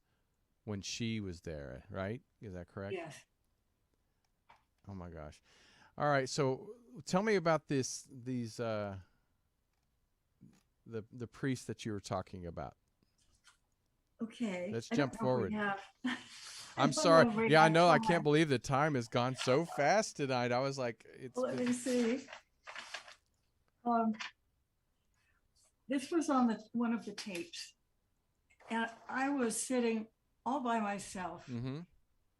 when she was there, right? Is that correct? Yes. Oh my gosh. All right, so tell me about these the priest that you were talking about. Okay. Let's jump forward. I'm I sorry. Yeah, I know. I can't believe the time has gone so fast tonight. I was like, Let me see. This was on one of the tapes, and I was sitting all by myself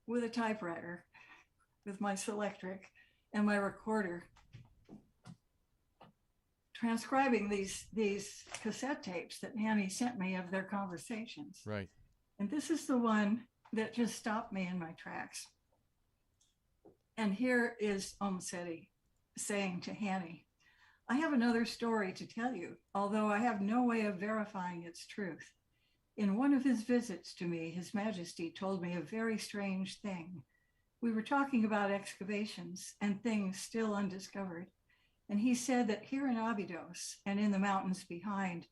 with a typewriter, with my Selectric and my recorder, transcribing these cassette tapes that Annie sent me of their conversations. Right. And this is the one that just stopped me in my tracks. And here is Omm Sety saying to Hanny, "I have another story to tell you, although I have no way of verifying its truth. In one of his visits to me, His Majesty told me a very strange thing. We were talking about excavations and things still undiscovered. And he said that here in Abydos and in the mountains behind,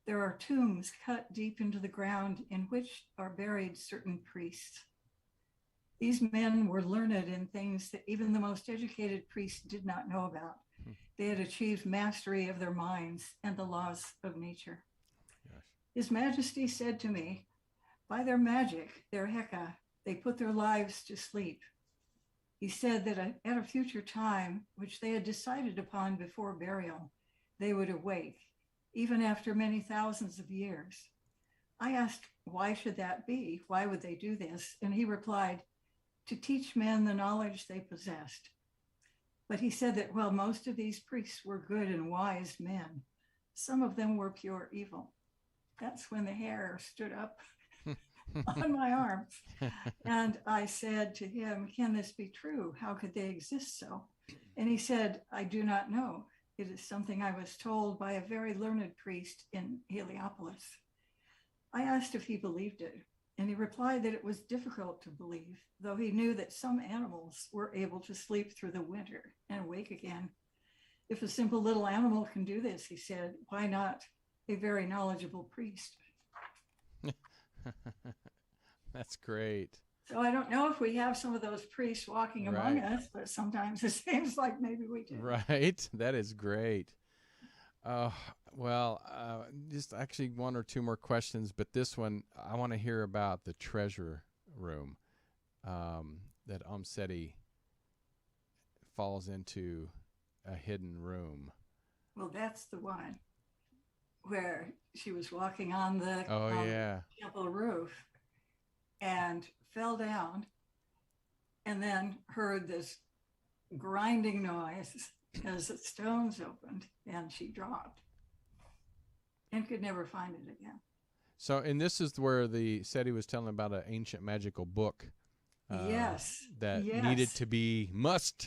there are tombs cut deep into the ground in which are buried certain priests. These men were learned in things that even the most educated priests did not know about. They had achieved mastery of their minds and the laws of nature. Yes. His Majesty said to me, by their magic, their Heka, they put their lives to sleep. He said that at a future time, which they had decided upon before burial, they would awake, even after many thousands of years. I asked, why should that be? Why would they do this? And he replied, to teach men the knowledge they possessed. But he said that while most of these priests were good and wise men, some of them were pure evil. That's when the hair stood up on my arms. And I said to him, can this be true? How could they exist so? And he said, I do not know. It is something I was told by a very learned priest in Heliopolis. I asked if he believed it, and he replied that it was difficult to believe, though he knew that some animals were able to sleep through the winter and wake again. If a simple little animal can do this, he said, why not a very knowledgeable priest? That's great. So I don't know if we have some of those priests walking among us, but sometimes it seems like maybe we do. Right. That is great. Well, just actually one or two more questions, but this one, I want to hear about the treasure room that Omm Sety falls into, a hidden room. Well, that's the one where she was walking on the temple roof and fell down and then heard this grinding noise as the stones opened and she dropped and could never find it again. So, and this is where the Sety was telling about an ancient magical book. That needed to be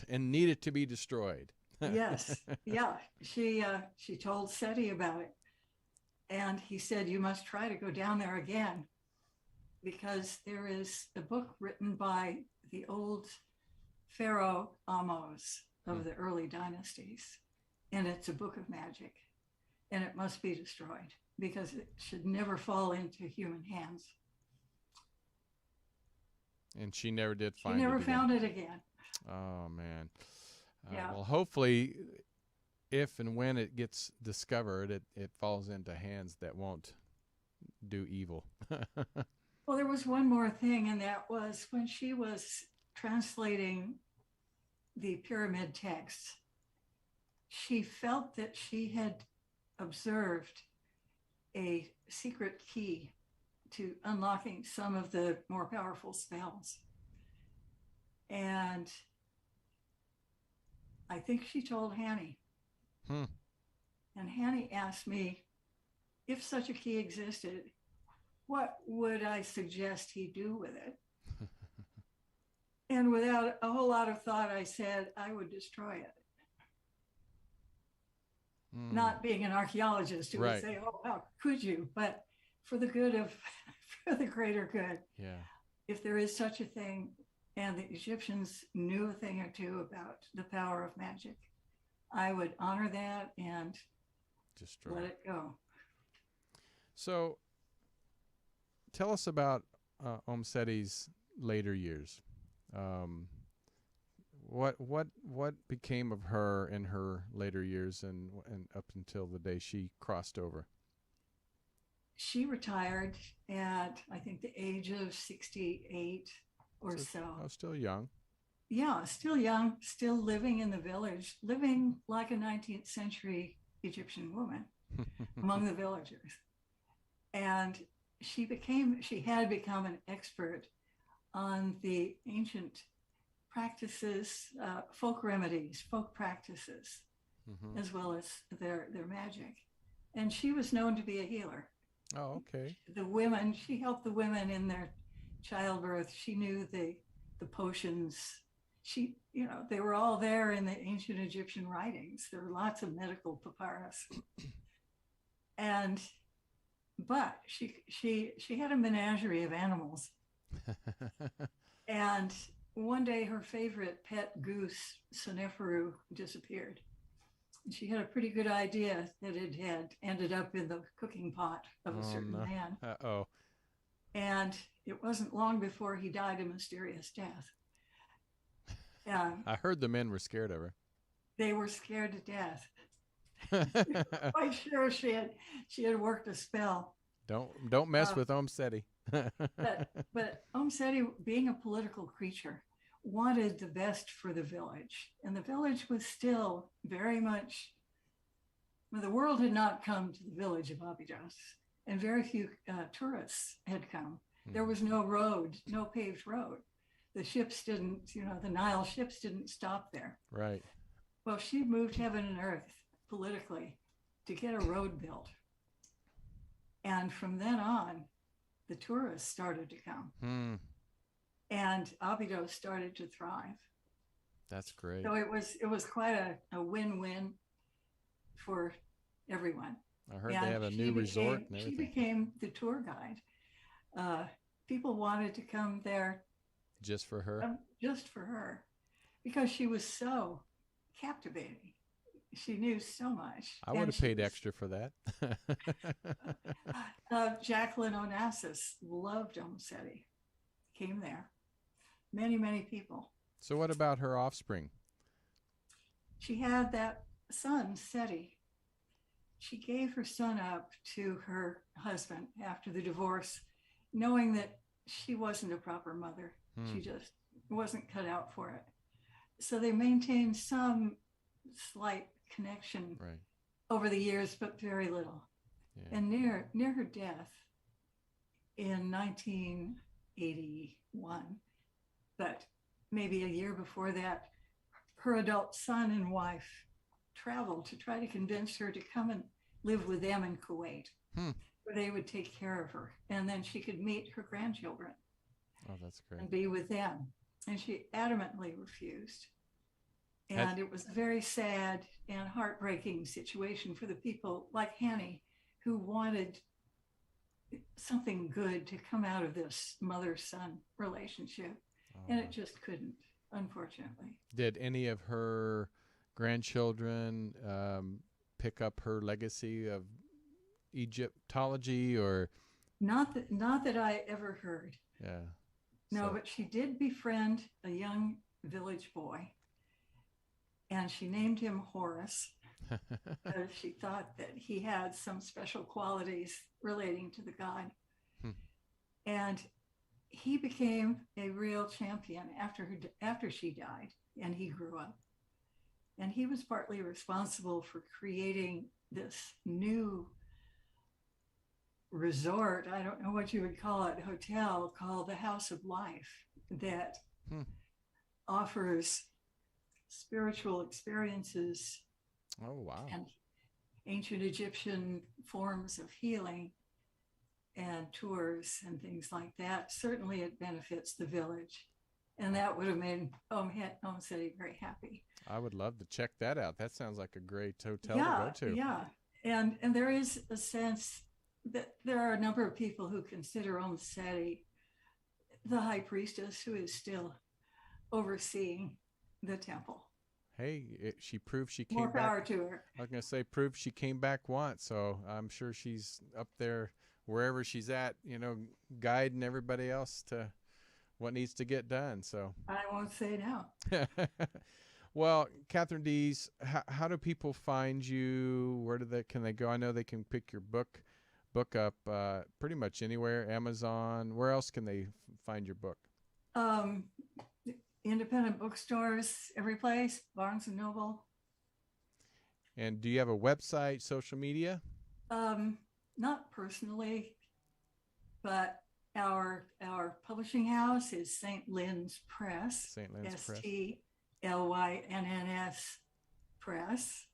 needed to be destroyed. Yes. Yeah. She told Sety about it. And he said, you must try to go down there again, because there is a book written by the old pharaoh Ahmose of the early dynasties. And it's a book of magic. And it must be destroyed because it should never fall into human hands. And she never did find it. She never found it again. Oh, man. Yeah. Well, hopefully, if and when it gets discovered, it falls into hands that won't do evil. Well, there was one more thing, and that was when she was translating the pyramid texts, she felt that she had observed a secret key to unlocking some of the more powerful spells. And I think she told Hanny. And Hanny asked me if such a key existed, what would I suggest he do with it? And without a whole lot of thought, I said I would destroy it. Not being an archaeologist who would say, oh, how could you? But for the good of, for the greater good. Yeah. If there is such a thing, and the Egyptians knew a thing or two about the power of magic, I would honor that and destroy. Let it go. So tell us about Omm Sety's later years. What became of her in her later years and up until the day she crossed over? She retired at, I think, the age of 68 or so. Oh, still young. Yeah, still young, still living in the village, living like a 19th century Egyptian woman among the villagers. And she had become an expert on the ancient practices, folk remedies, folk practices, as well as their magic. And she was known to be a healer. Oh, okay. She helped the women in their childbirth. She knew the potions. They were all there in the ancient Egyptian writings. There were lots of medical papyrus. But she had a menagerie of animals. And one day her favorite pet goose, Sneferu, disappeared. And she had a pretty good idea that it had ended up in the cooking pot of a certain man. Uh-oh. And it wasn't long before he died a mysterious death. I heard the men were scared of her. They were scared to death. Quite sure she had worked a spell. Don't mess with Omm Sety. but Omm Sety, being a political creature, wanted the best for the village, and the village was still very much. The world had not come to the village of Abydos, and very few tourists had come. There was no road, no paved road. The ships didn't, the Nile ships didn't stop there. Right. Well, she moved heaven and earth politically to get a road built. And from then on, the tourists started to come. And Abydos started to thrive. That's great. So it was quite a win-win for everyone. I heard they have a new resort and everything. She became the tour guide. People wanted to come there. Just for her? Just for her. Because she was so captivating. She knew so much. I would have paid extra for that. Jacqueline Onassis loved Omm Sety, came there. many, many people. So what about her offspring? She had that son, Seti. She gave her son up to her husband after the divorce, knowing that she wasn't a proper mother. She just wasn't cut out for it. So they maintained some slight connection over the years, but very little. Yeah. And near her death in 1981, but maybe a year before that, her adult son and wife traveled to try to convince her to come and live with them in Kuwait, where they would take care of her. And then she could meet her grandchildren. Oh, that's great. And be with them. And she adamantly refused. And it was a very sad and heartbreaking situation for the people like Hanny, who wanted something good to come out of this mother-son relationship. And it just couldn't, unfortunately. Did any of her grandchildren pick up her legacy of Egyptology, or? Not that I ever heard. Yeah. No, but she did befriend a young village boy, and she named him Horus because she thought that he had some special qualities relating to the god. And he became a real champion after she died, and he grew up. And he was partly responsible for creating this new resort, I don't know what you would call it, hotel called the House of Life, that offers spiritual experiences. Oh, wow. And ancient Egyptian forms of healing and tours and things like that. Certainly it benefits the village. And that would have made Omm Sety very happy. I would love to check that out. That sounds like a great hotel to go to. Yeah. And there is a sense that there are a number of people who consider Omm Sety the high priestess who is still overseeing the temple. Hey, she proved she came back. More power to her. I was going to say, proved she came back once, so I'm sure she's up there wherever she's at, guiding everybody else to what needs to get done. So I won't say now. Well, Catherine Dees, how do people find you? Where can they go? I know they can pick your book up pretty much anywhere, Amazon. Where else can they find your book? Independent bookstores, every place, Barnes and Noble. And do you have a website, social media? Not personally, but our publishing house is St. Lynn's Press. St. Lynn's Press. STLYNNS Press.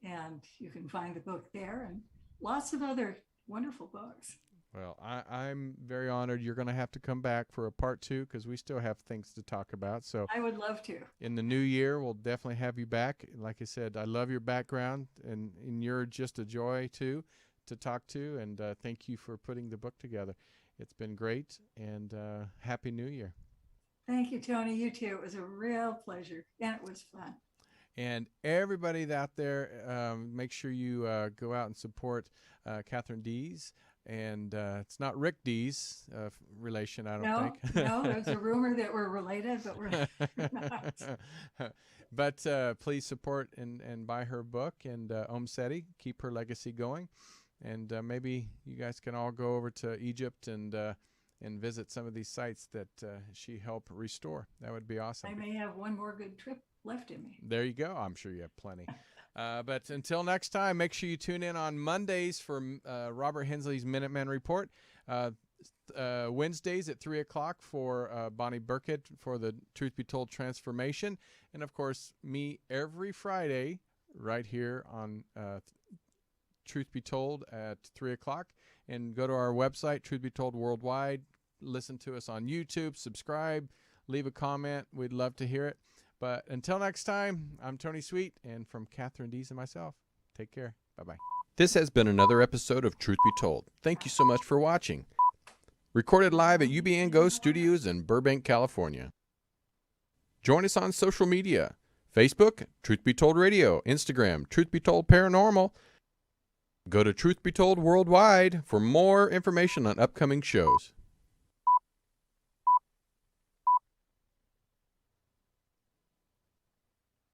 And you can find the book there and lots of other wonderful books. Well, I'm very honored. You're going to have to come back for a part 2 because we still have things to talk about. So I would love to. In the new year, we'll definitely have you back. Like I said, I love your background, and you're just a joy to talk to. And thank you for putting the book together. It's been great, and Happy New Year. Thank you, Tony. You too. It was a real pleasure, and it was fun. And everybody out there, make sure you go out and support Catherine Dees. And it's not Rick Dees relation, I don't think. No, there's a rumor that we're related, but we're not. But please support and buy her book, and Omm Sety, keep her legacy going. And maybe you guys can all go over to Egypt and visit some of these sites that she helped restore. That would be awesome. I may have one more good trip left in me. There you go. I'm sure you have plenty. But until next time, make sure you tune in on Mondays for Robert Hensley's Minuteman Report. Wednesdays at 3 o'clock for Bonnie Burkert for the Truth Be Told Transformation. And, of course, me every Friday right here on Truth Be Told at 3 o'clock. And go to our website, Truth Be Told Worldwide. Listen to us on YouTube. Subscribe. Leave a comment. We'd love to hear it. But until next time, I'm Tony Sweet, and from Catherine Dees and myself, take care. Bye-bye. This has been another episode of Truth Be Told. Thank you so much for watching. Recorded live at UBN Go Studios in Burbank, California. Join us on social media. Facebook, Truth Be Told Radio. Instagram, Truth Be Told Paranormal. Go to Truth Be Told Worldwide for more information on upcoming shows.